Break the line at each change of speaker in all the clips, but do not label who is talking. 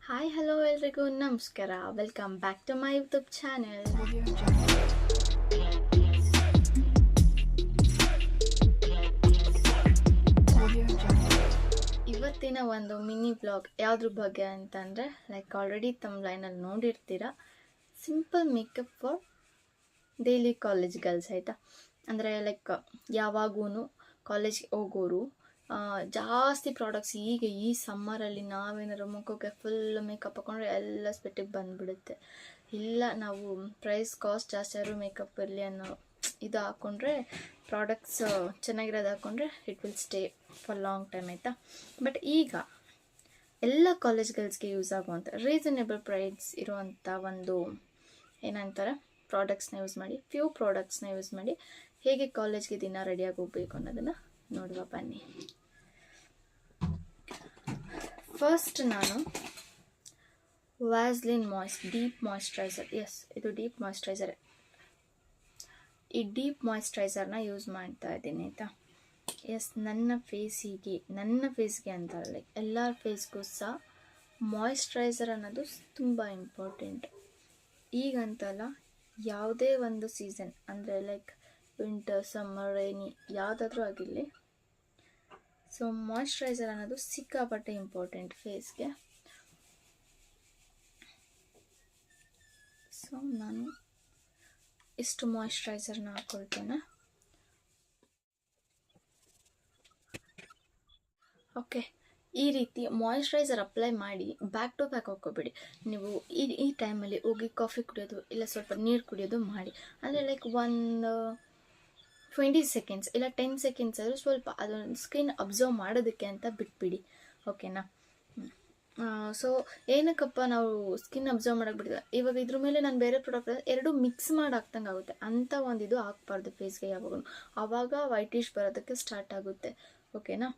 Hi hello ಎಲ್ರಿಗೂ ನಮಸ್ಕಾರ. Welcome back to my YouTube channel. ಇವತ್ತಿನ ಒಂದು ಮಿನಿ ಬ್ಲಾಗ್ ಯಾವುದ್ರ ಬಗ್ಗೆ ಅಂತಂದರೆ ಆಲ್ರೆಡಿ ತಮ್ಮ ಲೈನಲ್ಲಿ ನೋಡಿರ್ತೀರ, simple makeup for daily college girls ಆಯಿತಾ. ಅಂದರೆ ಯಾವಾಗೂ ಕಾಲೇಜ್ಗೆ ಹೋಗೋರು ಜಾಸ್ತಿ ಪ್ರಾಡಕ್ಟ್ಸ್ ಈಗ ಈ ಸಮ್ಮರಲ್ಲಿ ನಾವೇನಾದ್ರು ಮುಖಕ್ಕೆ ಫುಲ್ ಮೇಕಪ್ ಹಾಕೊಂಡ್ರೆ ಎಲ್ಲ ಸ್ಪೆಟ್ಟಿಗೆ ಬಂದುಬಿಡುತ್ತೆ. ಇಲ್ಲ ನಾವು ಪ್ರೈಸ್ ಕಾಸ್ಟ್ ಜಾಸ್ತಿ ಆದರೂ ಮೇಕಪ್ ಇರಲಿ ಅನ್ನೋ ಇದು ಹಾಕ್ಕೊಂಡ್ರೆ ಪ್ರಾಡಕ್ಟ್ಸ್ ಚೆನ್ನಾಗಿರೋದು ಹಾಕ್ಕೊಂಡ್ರೆ it will stay for long time ಆಯಿತಾ. ಬಟ್ ಈಗ ಎಲ್ಲ ಕಾಲೇಜ್ ಗರ್ಲ್ಸ್ಗೆ ಯೂಸ್ ಆಗುವಂಥ ರೀಸನೇಬಲ್ ಪ್ರೈಸ್ ಇರುವಂಥ ಒಂದು ಏನಂತಾರೆ ಪ್ರಾಡಕ್ಟ್ಸ್ನ ಯೂಸ್ ಮಾಡಿ, ಫ್ಯೂ ಪ್ರಾಡಕ್ಟ್ಸ್ನ ಯೂಸ್ ಮಾಡಿ ಹೇಗೆ ಕಾಲೇಜ್ಗೆ ದಿನ ರೆಡಿಯಾಗಿ ಹೋಗಬೇಕು ಅನ್ನೋದನ್ನು ನೋಡುವ ಬನ್ನಿ. ಫಸ್ಟ್ ನಾನು ವ್ಯಾಸ್ಲಿನ್ ಡೀಪ್ ಮಾಯ್ಶ್ಚರೈಸರ್, ಎಸ್ ಇದು ಡೀಪ್ ಮಾಯ್ಶ್ಚರೈಸರೇ, ಈ ಡೀಪ್ ಮಾಯ್ಶ್ಚರೈಸರ್ನ ಯೂಸ್ ಮಾಡ್ತಾ ಇದ್ದೀನಿ ಆಯಿತಾ. ಎಸ್ ನನ್ನ ಫೇಸ್ಗೆ ಅಂತ ಎಲ್ಲರ ಫೇಸ್ಗೂ ಸಹ ಮಾಯ್ಶ್ಚರೈಸರ್ ಅನ್ನೋದು ತುಂಬ ಇಂಪಾರ್ಟೆಂಟ್. ಈಗಂತಲ್ಲ, ಯಾವುದೇ ಒಂದು ಸೀಸನ್ ಅಂದರೆ ವಿಂಟರ್, ಸಮ್ಮರ್, ರೈನಿ ಯಾವುದಾದ್ರೂ ಆಗಿರಲಿ, ಸೊ ಮಾಯ್ಶ್ಚರೈಸರ್ ಅನ್ನೋದು ಸಿಕ್ಕಾಪಟ್ಟೆ ಇಂಪಾರ್ಟೆಂಟ್ ಫೇಸ್ಗೆ. ಸೊ ನಾನು ಇಷ್ಟು ಮಾಯ್ಶ್ಚರೈಸರ್ನ ಹಾಕ್ಕೊಳ್ತೇನೆ. ಓಕೆ, ಈ ರೀತಿ ಮಾಯ್ಶ್ಚರೈಸರ್ ಅಪ್ಲೈ ಮಾಡಿ ಬ್ಯಾಕ್ ಟು ಬ್ಯಾಕ್ ಹಾಕ್ಕೋಬೇಡಿ. ನೀವು ಈ ಟೈಮಲ್ಲಿ ಹೋಗಿ ಕಾಫಿ ಕುಡಿಯೋದು ಇಲ್ಲ ಸ್ವಲ್ಪ ನೀರು ಕುಡಿಯೋದು ಮಾಡಿ. ಅಂದರೆ ಒಂದು 20 ಸೆಕೆಂಡ್ಸ್ ಇಲ್ಲ 10 ಸೆಕೆಂಡ್ಸ್ ಆದರೂ ಸ್ವಲ್ಪ ಅದೊಂದು ಸ್ಕಿನ್ ಅಬ್ಸರ್ವ್ ಮಾಡೋದಕ್ಕೆ ಅಂತ ಬಿಟ್ಬಿಡಿ, ಓಕೆನಾ. ಸೊ ಏನಕ್ಕಪ್ಪ ನಾವು ಸ್ಕಿನ್ ಅಬ್ಸರ್ವ್ ಮಾಡೋಕೆ ಬಿಟ್ಟಿದ್ದೆ, ಇವಾಗ ಇದ್ರ ಮೇಲೆ ನಾನು ಬೇರೆ ಪ್ರಾಡಕ್ಟ್ ಎರಡು ಮಿಕ್ಸ್ ಮಾಡಿ ಹಾಕ್ದಂಗೆ ಆಗುತ್ತೆ ಅಂತ ಒಂದು ಇದು ಹಾಕ್ಬಾರ್ದು ಫೇಸ್ಗೆ ಯಾವಾಗೂ. ಆವಾಗ ವೈಟಿಶ್ ಬರೋದಕ್ಕೆ ಸ್ಟಾರ್ಟ್ ಆಗುತ್ತೆ, ಓಕೆನಾ.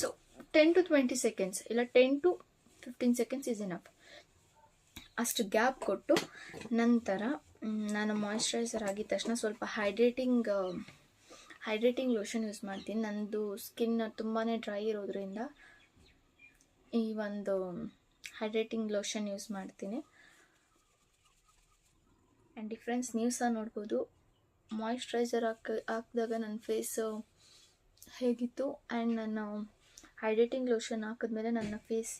ಸೊ 10 to 20 ಸೆಕೆಂಡ್ಸ್ ಇಲ್ಲ 10 to 15 ಸೆಕೆಂಡ್ಸ್ ಈಸ್ ಇನಫ್. ಅಷ್ಟು ಗ್ಯಾಪ್ ಕೊಟ್ಟು ನಂತರ ನಾನು ಮಾಯ್ಶ್ಚರೈಸರ್ ಆಗಿದ ತಕ್ಷಣ ಸ್ವಲ್ಪ ಹೈಡ್ರೇಟಿಂಗ್ ಲೋಷನ್ ಯೂಸ್ ಮಾಡ್ತೀನಿ. ನನ್ನದು ಸ್ಕಿನ್ ತುಂಬಾ ಡ್ರೈ ಇರೋದ್ರಿಂದ ಈ ಒಂದು ಹೈಡ್ರೇಟಿಂಗ್ ಲೋಷನ್ ಯೂಸ್ ಮಾಡ್ತೀನಿ. ಆ್ಯಂಡ್ ಡಿಫ್ರೆನ್ಸ್ ನೀವು ಸಹ ನೋಡ್ಬೋದು. ಮಾಯ್ಶ್ಚರೈಸರ್ ಹಾಕಿದಾಗ ನನ್ನ ಫೇಸು ಹೇಗಿತ್ತು ಆ್ಯಂಡ್ ನಾನು ಹೈಡ್ರೇಟಿಂಗ್ ಲೋಷನ್ ಹಾಕಿದ್ಮೇಲೆ ನನ್ನ ಫೇಸ್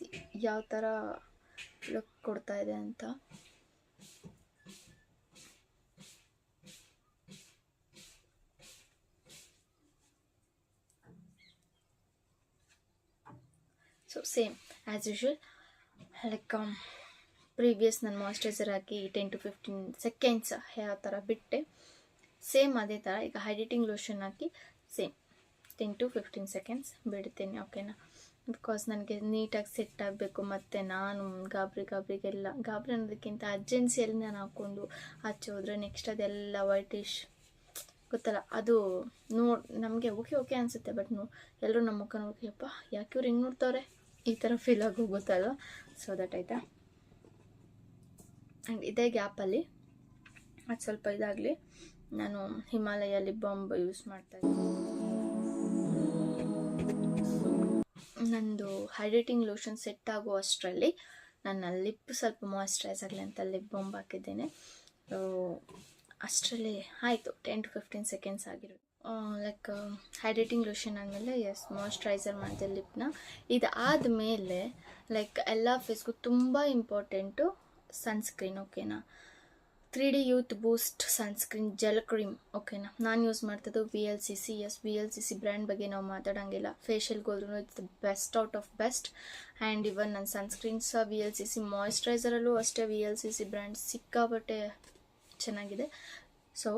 ಯಾವ ಥರ ಲುಕ್ ಕೊಡ್ತಾ ಇದೆ ಅಂತ. So same as usual previous ನಾನು ಮಾಯ್ಶ್ಚರೈಸರ್ ಹಾಕಿ 10 to 15 ಸೆಕೆಂಡ್ಸ್ ಯಾವ ಥರ ಬಿಟ್ಟೆ, ಸೇಮ್ ಅದೇ ಥರ ಈಗ hydrating lotion hockey same 10 to 15 seconds ಬಿಡ್ತೀನಿ, ಓಕೆನಾ. ಬಿಕಾಸ್ ನನಗೆ ನೀಟಾಗಿ ಸೆಟ್ ಆಗಬೇಕು. ಮತ್ತು ನಾನು ಗಾಬರಿ ಅನ್ನೋದಕ್ಕಿಂತ ಅರ್ಜೆನ್ಸಿಯಲ್ಲಿ ನಾನು ಹಾಕ್ಕೊಂಡು ಆಚೆ ಹೋದರೆ ನೆಕ್ಸ್ಟ್ ಅದೆಲ್ಲ ವೈಟಿಶ್ ಗೊತ್ತಲ್ಲ, ಅದು ನಮಗೆ ಓಕೆ ಅನಿಸುತ್ತೆ. ಬಟ್ ಎಲ್ಲರೂ ನಮ್ಮ ಮುಖ ನೋಡ್ತೀಯಪ್ಪ ಯಾಕೆ ಇವ್ರು ಹಿಂಗೆ ನೋಡ್ತವ್ರೆ ಈ ಥರ ಫೀಲ್ ಆಗಿ ಹೋಗುತ್ತಲ್ವ. ಸೊ ದಟ್ ಆಯಿತಾ. ಆ್ಯಂಡ್ ಇದೇ ಗ್ಯಾಪಲ್ಲಿ ಅದು ಸ್ವಲ್ಪ ಇದಾಗಲಿ, ನಾನು ಹಿಮಾಲಯ ಲಿಪ್ ಬಾಮ್ ಯೂಸ್ ಮಾಡ್ತಾಯಿದ್ದೀನಿ. ನಂದು ಹೈಡ್ರೇಟಿಂಗ್ ಲೋಷನ್ ಸೆಟ್ ಆಗೋ ಅಷ್ಟರಲ್ಲಿ ನನ್ನ ಲಿಪ್ ಸ್ವಲ್ಪ ಮಾಯ್ಶ್ಚರೈಸ್ ಆಗಲಿ ಅಂತ ಲಿಪ್ ಬಾಮ್ ಹಾಕಿದ್ದೇನೆ. ಅಷ್ಟರಲ್ಲಿ ಆಯಿತು 10 to 15 ಸೆಕೆಂಡ್ಸ್ ಆಗಿರೋದು. ಹೈಡ್ರೇಟಿಂಗ್ ಲೋಷನ್ ಆದಮೇಲೆ ಮಾಯ್ಶ್ಚರೈಸರ್ ಮಾಡಿದೆ ಲಿಪ್ನ. ಇದಾದಮೇಲೆ ಎಲ್ಲ ಫೇಸ್ಗೂ ತುಂಬ ಇಂಪಾರ್ಟೆಂಟು ಸನ್ಸ್ಕ್ರೀನ್, ಓಕೆನಾ. 3D ಯೂತ್ ಬೂಸ್ಟ್ ಸನ್ಸ್ಕ್ರೀನ್ ಜೆಲ್ ಕ್ರೀಮ್, ಓಕೆನಾ. ನಾನು ಯೂಸ್ ಮಾಡ್ತಿದ್ದು VLCC. VLCC ಬ್ರ್ಯಾಂಡ್ ಬಗ್ಗೆ ನಾವು ಮಾತಾಡೋಂಗಿಲ್ಲ. ಫೇಶಿಯಲ್ಗೆ ಹೋದ್ರೂ it's the best out of best. And even ನನ್ನ ಸನ್ಸ್ಕ್ರೀನ್ಸ್ VLCC, ಮಾಯ್ಶ್ಚರೈಸರಲ್ಲೂ ಅಷ್ಟೇ VLCC ಬ್ರ್ಯಾಂಡ್ ಸಿಕ್ಕಾಪಟ್ಟೆ ಚೆನ್ನಾಗಿದೆ. ಸೊ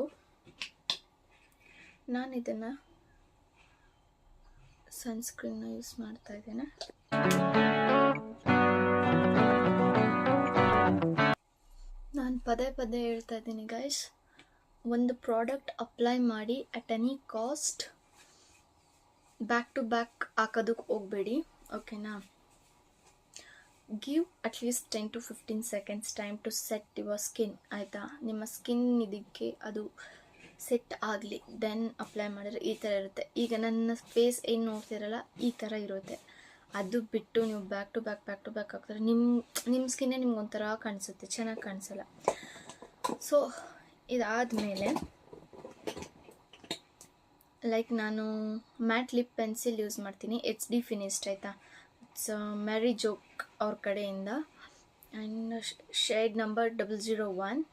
ನಾನು ಇದನ್ನು ಸನ್ಸ್ಕ್ರೀನ್ನ ಯೂಸ್ ಮಾಡ್ತಾ ಇದ್ದೇನೆ. ನಾನು ಪದೇ ಹೇಳ್ತಾ ಇದ್ದೀನಿ ಗೈಸ್, ಒಂದು ಪ್ರಾಡಕ್ಟ್ ಅಪ್ಲೈ ಮಾಡಿ at any cost back to back ಹಾಕೋದಕ್ಕೆ ಹೋಗಬೇಡಿ, ಓಕೆನಾ. Give at least 10 to 15 seconds time to set your skin, ಆಯಿತಾ. ನಿಮ್ಮ ಸ್ಕಿನ್ ಇದಕ್ಕೆ ಅದು ಸೆಟ್ ಆಗಲಿ ದೆನ್ ಅಪ್ಲೈ ಮಾಡಿದ್ರೆ ಈ ಥರ ಇರುತ್ತೆ. ಈಗ ನನ್ನ ಫೇಸ್ ಏನು ನೋಡ್ತಿರಲ್ಲ ಈ ಥರ ಇರುತ್ತೆ. ಅದು ಬಿಟ್ಟು ನೀವು ಬ್ಯಾಕ್ ಟು ಬ್ಯಾಕ್ ಹಾಕಿದ್ರೆ ನಿಮ್ಮ ಸ್ಕಿನ್ನೇ ನಿಮ್ಗೆ ಒಂಥರ ಕಾಣಿಸುತ್ತೆ, ಚೆನ್ನಾಗಿ ಕಾಣಿಸಲ್ಲ. ಸೊ ಇದಾದಮೇಲೆ ಲೈಕ್ ನಾನು ಮ್ಯಾಟ್ ಲಿಪ್ ಪೆನ್ಸಿಲ್ ಯೂಸ್ ಮಾಡ್ತೀನಿ, HD ಫಿನಿಶ್ಡ್ ಆಯಿತಾ. ಇಟ್ಸ್ ಮ್ಯಾರಿ ಜೋಕ್ ಅವ್ರ ಕಡೆಯಿಂದ. And shade number 001.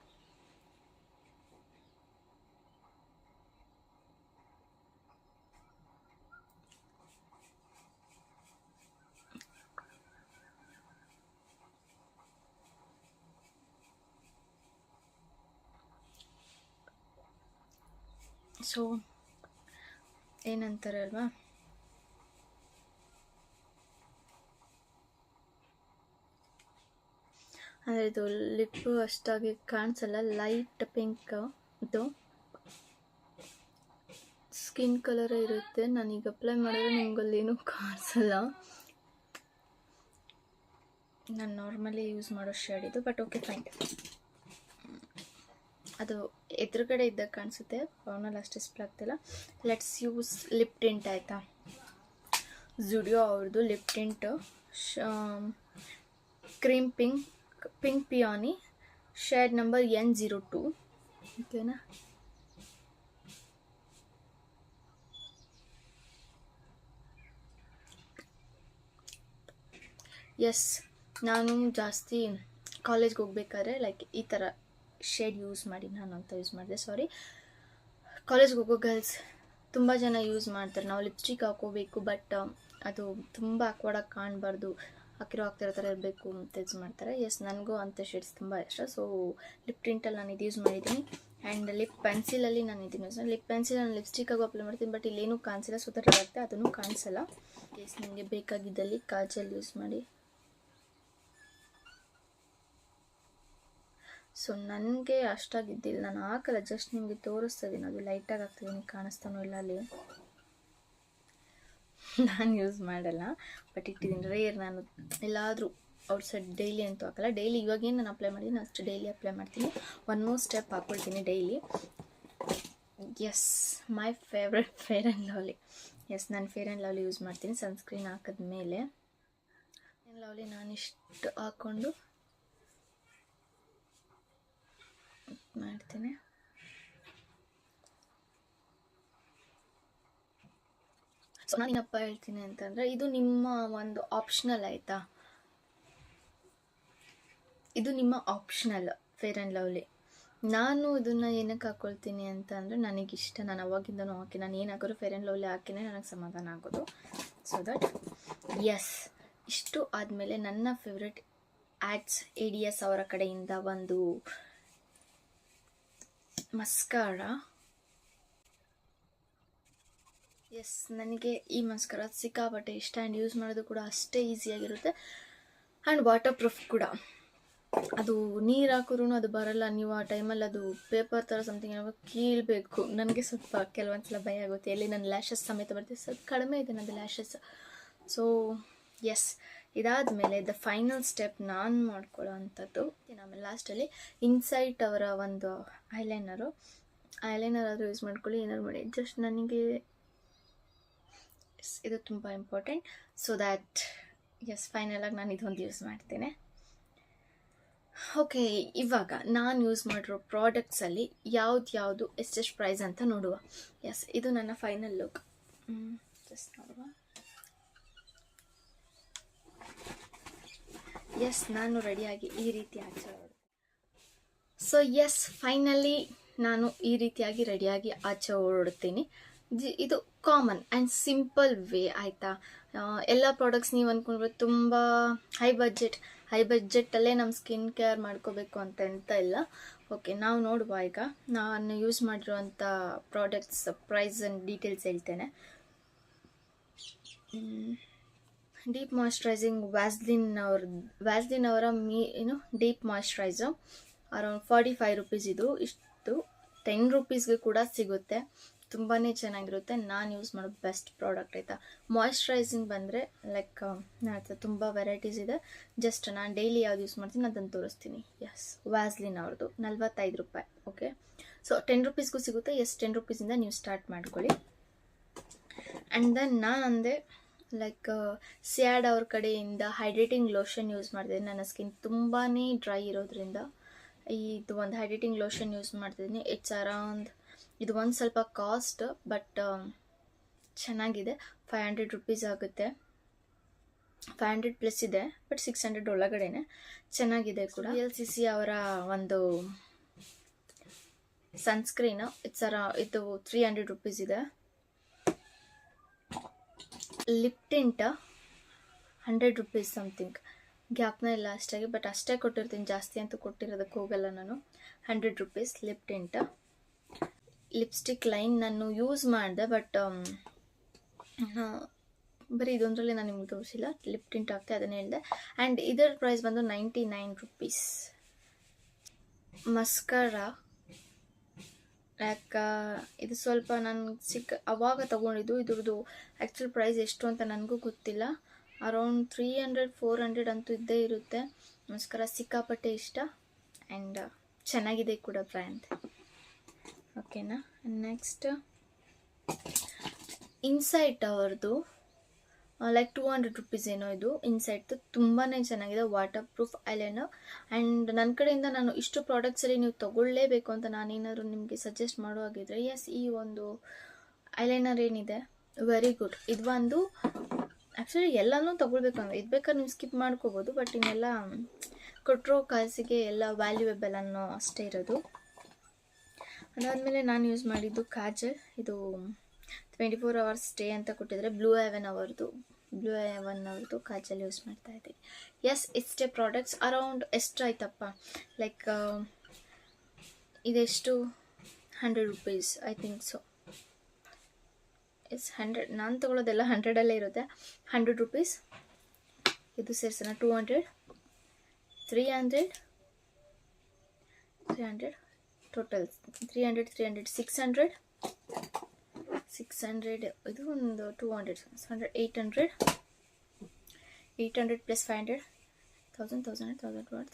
ಸೊ ಏನಂತಾರೆ ಅಲ್ವಾ, ಅಂದರೆ ಇದು ಲಿಪ್ಪು ಅಷ್ಟಾಗಿ ಕಾಣಿಸಲ್ಲ, ಲೈಟ್ ಪಿಂಕ್ ಇದು ಸ್ಕಿನ್ ಕಲರೇ ಇರುತ್ತೆ. ನಾನೀಗ ಅಪ್ಲೈ ಮಾಡಿದ್ರೆ ನಿಮ್ಗಲ್ಲೇನೂ ಕಾಣಿಸಲ್ಲ. ನಾನು ನಾರ್ಮಲಿ ಯೂಸ್ ಮಾಡೋ ಶೇಡ್ ಇದು, ಬಟ್ ಓಕೆ ಫೈನ್. ಅದು ಎದುರುಗಡೆ ಇದ್ದಾಗ ಕಾಣಿಸುತ್ತೆ, ಫೋನಲ್ಲಿ ಅಷ್ಟು ಡಿಸ್ಪ್ಲೇ ಆಗ್ತಿಲ್ಲ. ಲೆಟ್ಸ್ ಯೂಸ್ ಲಿಪ್ ಟಿಂಟ್ ಆಯಿತಾ. ಜುಡಿಯೋ ಅವ್ರದ್ದು lip tint cream pink peony, shade number N02. ಓಕೆನಾ. ಎಸ್, ನಾನು ಜಾಸ್ತಿ ಕಾಲೇಜ್ಗೆ ಹೋಗ್ಬೇಕಾದ್ರೆ ಲೈಕ್ ಈ ಥರ ಶೇಡ್ ಯೂಸ್ ಮಾಡಿ ನಾನು ಅಂತ ಯೂಸ್ ಮಾಡಿದೆ. ಸಾರಿ, ಕಾಲೇಜ್ಗೆ ಹೋಗೋ ಗರ್ಲ್ಸ್ ತುಂಬ ಜನ ಯೂಸ್ ಮಾಡ್ತಾರೆ. ನಾವು ಲಿಪ್ಸ್ಟಿಕ್ ಹಾಕೋಬೇಕು, ಬಟ್ ಅದು ತುಂಬ ಆಕ್ವರ್ಡಾಗಿ ಕಾಣಬಾರ್ದು, ಹಾಕ್ತಿರೋ ಥರ ಇರಬೇಕು ಅಂತ ಯೂಸ್ ಮಾಡ್ತಾರೆ. ಎಸ್, ನನಗೂ ಅಂಥ ಶೇಡ್ಸ್ ತುಂಬ ಇಷ್ಟ. ಸೊ ಲಿಪ್ ಟಿಂಟಲ್ಲಿ ನಾನು ಇದು ಯೂಸ್ ಮಾಡಿದ್ದೀನಿ. ಆ್ಯಂಡ್ ಲಿಪ್ ಪೆನ್ಸಿಲಲ್ಲಿ ನಾನು ಇದನ್ನು ಯೂಸ್ ಲಿಪ್ ಪೆನ್ಸಿಲ್ ನಾನು ಲಿಪ್ಸ್ಟಿಕ್ಕಾಗೂ ಅಪ್ಲೈ ಮಾಡ್ತೀನಿ, ಬಟ್ ಇಲ್ಲೇನೂ ಕಾಣಿಸಿಲ್ಲ, ಸುತ್ತಾಗುತ್ತೆ, ಅದನ್ನು ಕಾಣಿಸಲ್ಲ. ಎಸ್, ನಿಮಗೆ ಬೇಕಾಗಿದ್ದಲ್ಲಿ ಕಾಜಲ್ ಯೂಸ್ ಮಾಡಿ. ಸೊ ನನಗೆ ಅಷ್ಟಾಗಿದ್ದಿಲ್ಲ, ನಾನು ಹಾಕಲ್ಲ, ಜಸ್ಟ್ ನಿಮಗೆ ತೋರಿಸ್ತಾ ಇದ್ದೀನಿ. ಅದು ಲೈಟಾಗಿ ಆಗ್ತಿದ್ದೀನಿ, ಕಾಣಿಸ್ತಾನೋ ಇಲ್ಲ ಅಲ್ಲಿ. ನಾನು ಯೂಸ್ ಮಾಡಲ್ಲ, ಬಟ್ ಇಟ್ಟಿದ್ದೀನಿ ರೇರ್. ನಾನು ಎಲ್ಲಾದರೂ ಔಟ್ಸೈಡ್ ಡೈಲಿ ಅಂತೂ ಹಾಕಲ್ಲ. ಡೈಲಿ ಇವಾಗೇನು ನಾನು ಅಪ್ಲೈ ಮಾಡಿದ್ದೀನಿ ಅಷ್ಟು ಡೈಲಿ ಅಪ್ಲೈ ಮಾಡ್ತೀನಿ. ಒನ್ ಮೋರ್ ಸ್ಟೆಪ್ ಹಾಕ್ಕೊಳ್ತೀನಿ daily. Yes, my favourite Fair and Lovely. Yes, ನಾನು ಫೇರ್ ಆ್ಯಂಡ್ ಲವ್ಲಿ ಯೂಸ್ ಮಾಡ್ತೀನಿ ಸನ್ಸ್ಕ್ರೀನ್ ಹಾಕಿದ್ಮೇಲೆ. ಫೇರ್ ಆ್ಯಂಡ್ ಲವ್ಲಿ ನಾನಿಷ್ಟು ಹಾಕ್ಕೊಂಡು ಮಾಡ್ತೀನಿ. ಸೊ ನಾನು ಏನಪ್ಪ ಹೇಳ್ತೀನಿ ಅಂತಂದರೆ, ಇದು ನಿಮ್ಮ ಒಂದು ಆಪ್ಷನಲ್ ಆಯಿತಾ, ಇದು ನಿಮ್ಮ ಆಪ್ಷನಲ್ ಫೇರ್ ಆ್ಯಂಡ್ ಲವ್ಲಿ. ನಾನು ಇದನ್ನು ಏನಕ್ಕೆ ಹಾಕ್ಕೊಳ್ತೀನಿ ಅಂತ ಅಂದರೆ ನನಗಿಷ್ಟ, ನಾನು ಅವಾಗಿಂದನೂ ಹಾಕಿ, ನಾನು ಏನು ಹಾಕೋರು ಫೇರ್ ಆ್ಯಂಡ್ ಲವ್ಲಿ ಹಾಕಿನೇ ನನಗೆ ಸಮಾಧಾನ ಆಗೋದು. ಸೊ ದಟ್ ಎಸ್, ಇಷ್ಟು ಆದಮೇಲೆ ನನ್ನ ಫೇವ್ರೆಟ್ ಆ್ಯಡ್ಸ್ ADS ಅವರ ಕಡೆಯಿಂದ ಒಂದು ಮಸ್ಕಾರ. ಎಸ್, ನನಗೆ ಈ ಮಸ್ಕಾರ ಸಿಕ್ಕಾಪಟ್ಟೆ ಇಷ್ಟ. ಆ್ಯಂಡ್ ಯೂಸ್ ಮಾಡೋದು ಕೂಡ ಅಷ್ಟೇ ಈಸಿಯಾಗಿರುತ್ತೆ. ಆ್ಯಂಡ್ ವಾಟರ್ ಪ್ರೂಫ್ ಕೂಡ. ಅದು ನೀರು ಹಾಕಿದ್ರೂ ಅದು ಬರಲ್ಲ. ನೀವು ಆ ಟೈಮಲ್ಲಿ ಅದು ಪೇಪರ್ ಥರ ಸಮಥಿಂಗ್ ಏನೋ ಕೀಳಬೇಕು. ನನಗೆ ಸ್ವಲ್ಪ ಕೆಲವೊಂದು ಸಲ ಭಯ ಆಗುತ್ತೆ, ಎಲ್ಲಿ ನನ್ನ ಲ್ಯಾಶಸ್ ಸಮೇತ ಬರ್ತೀವಿ. ಸ್ವಲ್ಪ ಕಡಿಮೆ ಇದೆ ನನ್ನದು ಲ್ಯಾಶಸ್. ಸೊ ಎಸ್, ಇದಾದಮೇಲೆ ದ ಫೈನಲ್ ಸ್ಟೆಪ್ ನಾನು ಮಾಡ್ಕೊಳ್ಳೋ ಅಂಥದ್ದು. ಆಮೇಲೆ ಲಾಸ್ಟಲ್ಲಿ ಇನ್ಸೈಟ್ ಅವರ ಒಂದು ಐಲೈನರ್ ಆದರೂ ಯೂಸ್ ಮಾಡ್ಕೊಳ್ಳಿ, ಏನಾದ್ರು ಮಾಡಿ. ಜಸ್ಟ್ ನನಗೆ ಇದು ತುಂಬ ಇಂಪಾರ್ಟೆಂಟ್. ಸೊ ದ್ಯಾಟ್ ಎಸ್, ಫೈನಲಾಗಿ ನಾನು ಇದೊಂದು ಯೂಸ್ ಮಾಡ್ತೇನೆ. ಓಕೆ, ಇವಾಗ ನಾನು ಯೂಸ್ ಮಾಡಿರೋ ಪ್ರಾಡಕ್ಟ್ಸಲ್ಲಿ ಯಾವುದು ಎಷ್ಟೆಷ್ಟು ಪ್ರೈಸ್ ಅಂತ ನೋಡುವ. ಎಸ್, ಇದು ನನ್ನ ಫೈನಲ್ ಲುಕ್. ಜಸ್ಟ್ ನೋಡುವ. ಎಸ್, ನಾನು ರೆಡಿಯಾಗಿ ಈ ರೀತಿ ಆಚೆ ಹೊರಡ್ತೀನಿ. ಸೊ ಎಸ್, ಫೈನಲಿ ನಾನು ಈ ರೀತಿಯಾಗಿ ರೆಡಿಯಾಗಿ ಆಚೆ ಹೊರಡ್ತೀನಿ. ಇದು ಕಾಮನ್ ಆ್ಯಂಡ್ ಸಿಂಪಲ್ ವೇ ಆಯಿತಾ. ಎಲ್ಲ ಪ್ರಾಡಕ್ಟ್ಸ್ ನೀವು ಅಂದ್ಕೊಂಡ್ರೆ ತುಂಬ ಹೈ ಬಜೆಟಲ್ಲೇ ನಮ್ಮ ಸ್ಕಿನ್ ಕೇರ್ ಮಾಡ್ಕೋಬೇಕು ಅಂತ ಎಂತ ಇಲ್ಲ. ಓಕೆ, ನಾವು ನೋಡುವ. ಈಗ ನಾನು ಯೂಸ್ ಮಾಡಿರುವಂಥ ಪ್ರಾಡಕ್ಟ್ಸ್ ಪ್ರೈಸ್ ಆ್ಯಂಡ್ ಡೀಟೇಲ್ಸ್ ಹೇಳ್ತೇನೆ. ಡೀಪ್ ಮಾಯ್ಶ್ಚರೈಸಿಂಗ್ ವ್ಯಾಸ್ಲಿನ್ ಅವರ ಡೀಪ್ ಮಾಯ್ಶ್ಚರೈಸರ್ ಅರೌಂಡ್ 45 ರುಪೀಸ್. ಇಷ್ಟು 10 ರುಪೀಸ್ಗೆ ಕೂಡ ಸಿಗುತ್ತೆ. ತುಂಬಾ ಚೆನ್ನಾಗಿರುತ್ತೆ. ನಾನು ಯೂಸ್ ಮಾಡೋ ಬೆಸ್ಟ್ ಪ್ರಾಡಕ್ಟ್ ಆಯಿತಾ. ಮಾಯ್ಶ್ಚರೈಸಿಂಗ್ ಬಂದರೆ ಲೈಕ್ ನಾನು ತುಂಬ ವೆರೈಟೀಸ್ ಇದೆ. ಜಸ್ಟ್ ನಾನು ಡೈಲಿ ಯಾವ್ದು ಯೂಸ್ ಮಾಡ್ತೀನಿ ಅದನ್ನು ತೋರಿಸ್ತೀನಿ. ಎಸ್, ವ್ಯಾಸ್ಲಿನ್ ಅವ್ರದ್ದು 45 ರೂಪಾಯಿ. ಓಕೆ, ಸೊ 10 ರುಪೀಸ್ಗೂ ಸಿಗುತ್ತೆ. ಎಸ್, 10 ರುಪೀಸಿಂದ ನೀವು ಸ್ಟಾರ್ಟ್ ಮಾಡ್ಕೊಳ್ಳಿ. ಆ್ಯಂಡ್ ದೆನ್ ನಾನು ಅಂದೆ ಲೈಕ್ ಸಿಯಾಡ್ ಅವ್ರ ಕಡೆಯಿಂದ ಹೈಡ್ರೇಟಿಂಗ್ ಲೋಷನ್ ಯೂಸ್ ಮಾಡ್ತಿದ್ದೀನಿ. ನನ್ನ ಸ್ಕಿನ್ ತುಂಬಾ ಡ್ರೈ ಇರೋದ್ರಿಂದ ಇದು ಒಂದು ಹೈಡ್ರೇಟಿಂಗ್ ಲೋಷನ್ ಯೂಸ್ ಮಾಡ್ತಿದ್ದೀನಿ. ಇಟ್ಸ್ ಅರೌಂಡ್, ಇದು ಒಂದು ಸ್ವಲ್ಪ ಕಾಸ್ಟ್, ಬಟ್ ಚೆನ್ನಾಗಿದೆ. 500 ರುಪೀಸ್ ಆಗುತ್ತೆ. 500 ಪ್ಲಸ್ ಇದೆ, ಬಟ್ 600 ಒಳಗಡೆನೆ ಚೆನ್ನಾಗಿದೆ ಕೂಡ. VLCC ಅವರ ಒಂದು ಸನ್ಸ್ಕ್ರೀನ್ ಇದು 300 ರುಪೀಸ್ ಇದೆ. ಲಿಪ್ ಟಿಂಟ್ 100 ರುಪೀಸ್ ಸಮಥಿಂಗ್, ಗ್ಯಾಪ್ನ ಇಲ್ಲ ಅಷ್ಟಾಗಿ, ಬಟ್ ಅಷ್ಟೇ ಕೊಟ್ಟಿರ್ತೀನಿ, ಜಾಸ್ತಿ ಅಂತೂ ಕೊಟ್ಟಿರೋದಕ್ಕೆ ಹೋಗಲ್ಲ ನಾನು. 100 rupees lip tint. Lipstick line ನಾನು ಯೂಸ್ ಮಾಡಿದೆ, ಬಟ್ ಬರೀ ಇದೊಂದರಲ್ಲಿ ನಾನು ನಿಮ್ಗೆ ತೋರಿಸಿಲ್ಲ. ಲಿಪ್ ಟಿಂಟ್ ಆಗ್ತಾ ಅದನ್ನೇ ಹೇಳಿದೆ. ಆ್ಯಂಡ್ ಇದರ ಪ್ರೈಸ್ ಬಂದು 99 ರುಪೀಸ್. ಮಸ್ಕರಾ, ಯಾಕೆ ಇದು ಸ್ವಲ್ಪ ನಾನು ಅವಾಗ ತೊಗೊಂಡಿದ್ದು. ಇದ್ರದ್ದು ಆ್ಯಕ್ಚುಲ್ ಪ್ರೈಸ್ ಎಷ್ಟು ಅಂತ ನನಗೂ ಗೊತ್ತಿಲ್ಲ. ಅರೌಂಡ್ 300-400 ಅಂತೂ ಇದ್ದೇ ಇರುತ್ತೆ. ಮಸ್ಕರಾ ಸಿಕ್ಕಾಪಟ್ಟೆ ಇಷ್ಟ, ಆ್ಯಂಡ್ ಚೆನ್ನಾಗಿದೆ ಕೂಡ ಬ್ರ್ಯಾಂಡ್. ಓಕೆನಾ. ನೆಕ್ಸ್ಟ್ ಇನ್ಸೈಟ್ ಅವ್ರದ್ದು ಲೈಕ್ 200 ರುಪೀಸ್ ಏನೋ ಇದು. ಇನ್ಸೈಟ್ದು ತುಂಬಾ ಚೆನ್ನಾಗಿದೆ, ವಾಟರ್ ಪ್ರೂಫ್ ಐಲೈನರ್. ಆ್ಯಂಡ್ ನನ್ನ ಕಡೆಯಿಂದ ನಾನು ಇಷ್ಟು ಪ್ರಾಡಕ್ಟ್ಸಲ್ಲಿ ನೀವು ತೊಗೊಳ್ಳೇಬೇಕು ಅಂತ ನಾನೇನಾದ್ರು ನಿಮಗೆ ಸಜೆಸ್ಟ್ ಮಾಡುವಾಗಿದ್ರೆ, ಎಸ್, ಈ ಒಂದು ಐಲೈನರ್ ಏನಿದೆ ವೆರಿ ಗುಡ್. ಇದು ಒಂದು ಆ್ಯಕ್ಚುಲಿ ಎಲ್ಲನೂ ತೊಗೊಳ್ಬೇಕು ಅಂದರೆ ಇದು ಬೇಕಾದ್ರೆ ನೀವು ಸ್ಕಿಪ್ ಮಾಡ್ಕೋಬೋದು, ಬಟ್ ಇನ್ನೆಲ್ಲ ಕೊಟ್ಟಿರೋ ಕಾಸಿಗೆ ಎಲ್ಲ ವ್ಯಾಲ್ಯೂಯೇಬಲ್ ಅನ್ನೋ ಅಷ್ಟೇ ಇರೋದು. ಅದಾದಮೇಲೆ ನಾನು ಯೂಸ್ ಮಾಡಿದ್ದು ಕಾಜಲ್. ಇದು 24 ಅವರ್ಸ್ ಸ್ಟೇ ಅಂತ ಕೊಟ್ಟಿದ್ದಾರೆ. ಬ್ಲೂ ಹೆವೆನ್ ಅವ್ರದ್ದು ಕಾಜಲ್ ಯೂಸ್ ಮಾಡ್ತಾ ಇದ್ದೀನಿ. ಎಸ್, ಇಷ್ಟೇ ಪ್ರಾಡಕ್ಟ್ಸ್. ಅರೌಂಡ್ ಎಷ್ಟು ಆಯ್ತಪ್ಪ, ಲೈಕ್ ಇದೆಷ್ಟು 100 rupees I think so. Yes, 100. ನಾನು ತೊಗೊಳ್ಳೋದೆಲ್ಲ 100ಅಲ್ಲೇ ಇರುತ್ತೆ. 100 ರುಪೀಸ್. ಇದು ಸೇರಿಸೋಣ 200, 300 ಟೋಟಲ್ 300 600. ಇದು ಒಂದು 200 800 ಪ್ಲಸ್ 500 1000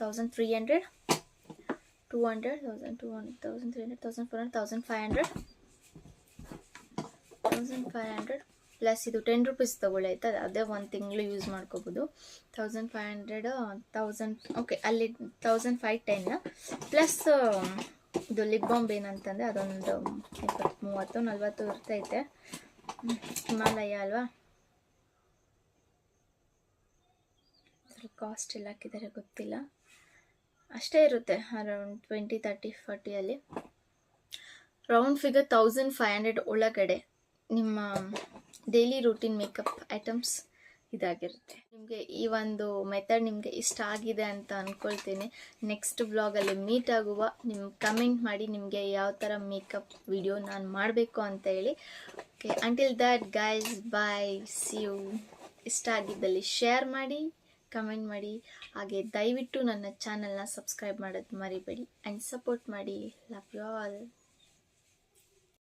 1300 200 1200 1300 1500 ಪ್ಲಸ್ ಇದು 10 ರುಪೀಸ್ ತೊಗೊಳ್ಳಿ ಆಯ್ತಾ. ಅದೇ ಒಂದು ತಿಂಗಳು ಯೂಸ್ ಮಾಡ್ಕೋಬೋದು. 1500 1000 ಓಕೆ, ಅಲ್ಲಿ 1510 ಪ್ಲಸ್ ಇದು ಲಿಪ್ ಬಾಂಬ್ ಏನಂತಂದರೆ ಅದೊಂದು 20-30-40 ಇರ್ತೈತೆ. ಹಿಮಾಲಯ ಅಲ್ವಾ, ಕಾಸ್ಟ್ ಎಲ್ಲ ಹಾಕಿದ್ದಾರೆ ಗೊತ್ತಿಲ್ಲ, ಅಷ್ಟೇ ಇರುತ್ತೆ. ಅರೌಂಡ್ 20, 30, 40 ರೌಂಡ್ ಫಿಗರ್ 1500 ಒಳಗಡೆ ನಿಮ್ಮ ಡೈಲಿ ರೂಟೀನ್ ಮೇಕಪ್ ಐಟಮ್ಸ್ ಇದಾಗಿರುತ್ತೆ. ನಿಮಗೆ ಈ ಒಂದು ಮೆಥಡ್ ನಿಮಗೆ ಇಷ್ಟ ಆಗಿದೆ ಅಂತ ಅಂದ್ಕೊಳ್ತೀನಿ. ನೆಕ್ಸ್ಟ್ ಬ್ಲಾಗಲ್ಲಿ ಮೀಟ್ ಆಗುವ. ನಿಮ್ಮ ಕಮೆಂಟ್ ಮಾಡಿ ನಿಮಗೆ ಯಾವ ಥರ ಮೇಕಪ್ ವಿಡಿಯೋ ನಾನು ಮಾಡಬೇಕು ಅಂತ ಹೇಳಿ. Okay, until that guys, bye, see you. ಇಷ್ಟ ಆಗಿದ್ದಲ್ಲಿ ಶೇರ್ ಮಾಡಿ, ಕಮೆಂಟ್ ಮಾಡಿ, ಹಾಗೆ ದಯವಿಟ್ಟು ನನ್ನ ಚಾನಲ್ನ ಸಬ್ಸ್ಕ್ರೈಬ್ ಮಾಡೋದು ಮರಿಬೇಡಿ ಆ್ಯಂಡ್ ಸಪೋರ್ಟ್ ಮಾಡಿ. Love you all.